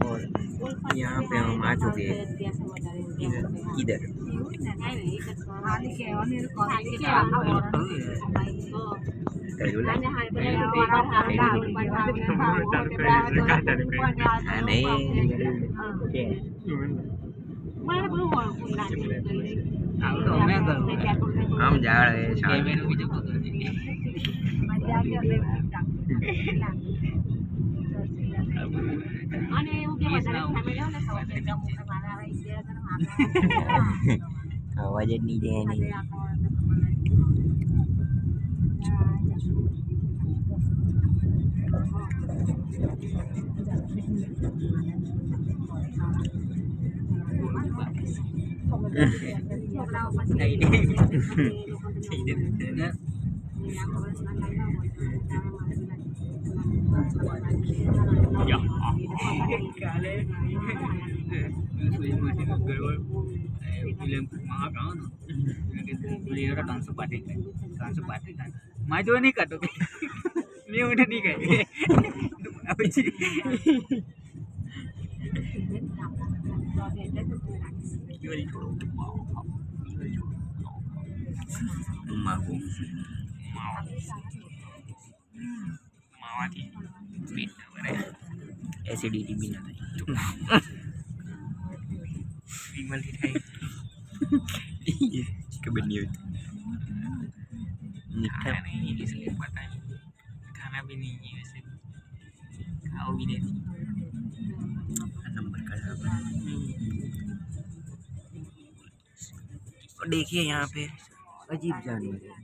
और यहाँ पे हम आ चुके हैं इधर हम जा रहे हैं आवाज नहीं दे नहीं माहिती नाही का तो मी उठे ठीक आहे माहू मावाથી સ્પીડ એસિડિટી બી ના થાય વિમલથી થાય ખબર નહીં होती मीठा नहीं इसलिए पता नहीं खाना भी नहीं है वैसे खाओ भी नहीं नंबर खराब है और देखिए यहाँ पे अजीब जानवर है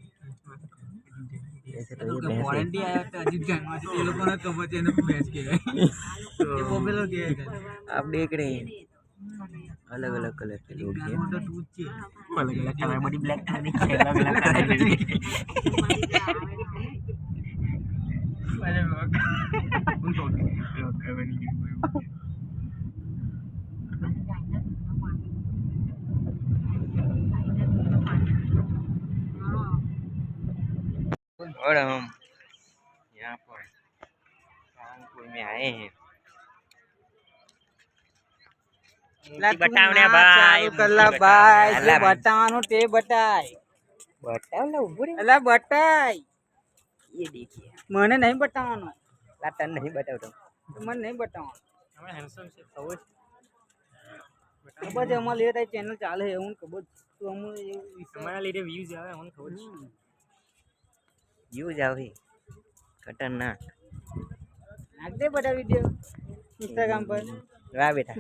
ऐसे तो ये भैंस वॉरंटी आया था अजीब जानवर ये लोगों ने कब बचे ने भैंस के ये पॉपुलर के आप देख रहे हैं अलग अलग कलर के लोग हैं अलग अलग कलर बड़ी ब्लैक अलग अलग कलर और हम यहाँ पर कानपुर में आए हैं बताओ भाई कल्ला भाई जे बतानो ते बताय बताओ ना ऊपर अला बताय ये देखिए મને નહીં બતાવવાનો लाटन नहीं बताओ तो મને નહીં બતાવવાનો हमें हैंडसम से खबर ખબર છે અમારે લેટ આ ચેનલ ચાલે એવું ખબર તો અમે हमारा लीडर व्यूज आवे हमन खबर व्यूज आवे खतरनाक નાખ દે બધા વિડિયો इंस्टाग्राम पर वाह बेटा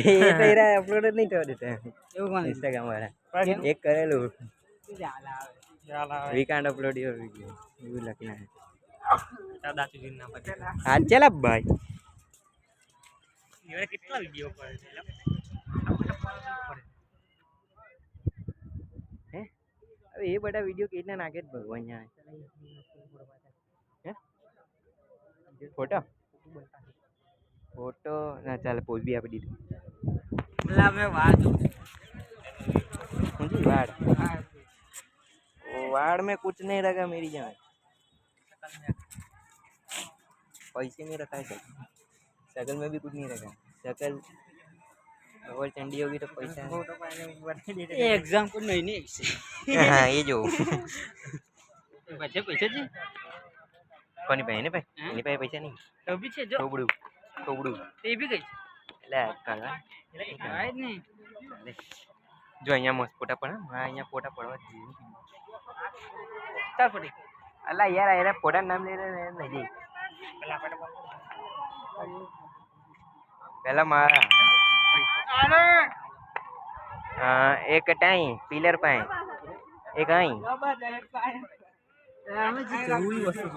ये तेरा अपलोड नहीं कर देते એવું કોણ इंस्टाग्राम वाला एक करेलू ચાલ આવે we can't upload your video you lucky ना दादा चुजी ना पड़े हां चला भाई ये कितना वीडियो पर है अबे ये बड़ा वीडियो कितना नागे भगवान यहाँ है फोटो फोटो ना चल पोज भी आप दी લા મે વાત मुझे वाड़ वाड़ में कुछ नहीं रखा मेरी जान पैसे में रखा है शकल में भी कुछ नहीं रखा शकल और चंडी होगी तो पैसा એ એક્ઝામ કોઈ નહીં ને हाँ ये जो પૈસા પૈસા છે કોની પાસે ને ભાઈ એની પાસે પૈસા નહીં તો બી છે જો થોબડું થોબડું તે બી ગઈ એટલે કરવા કાઈ નહીં જો અહીંયા મસ્ત ફોટા પડે હા અહીંયા ફોટા પડવા જોઈએ ચાલ પડી અલા યાર એના ફોટા નામ લઈને નહીં પેલા મારા એક टाई पिलर पाए एक आई અમે જે જરૂરી વસ્તુ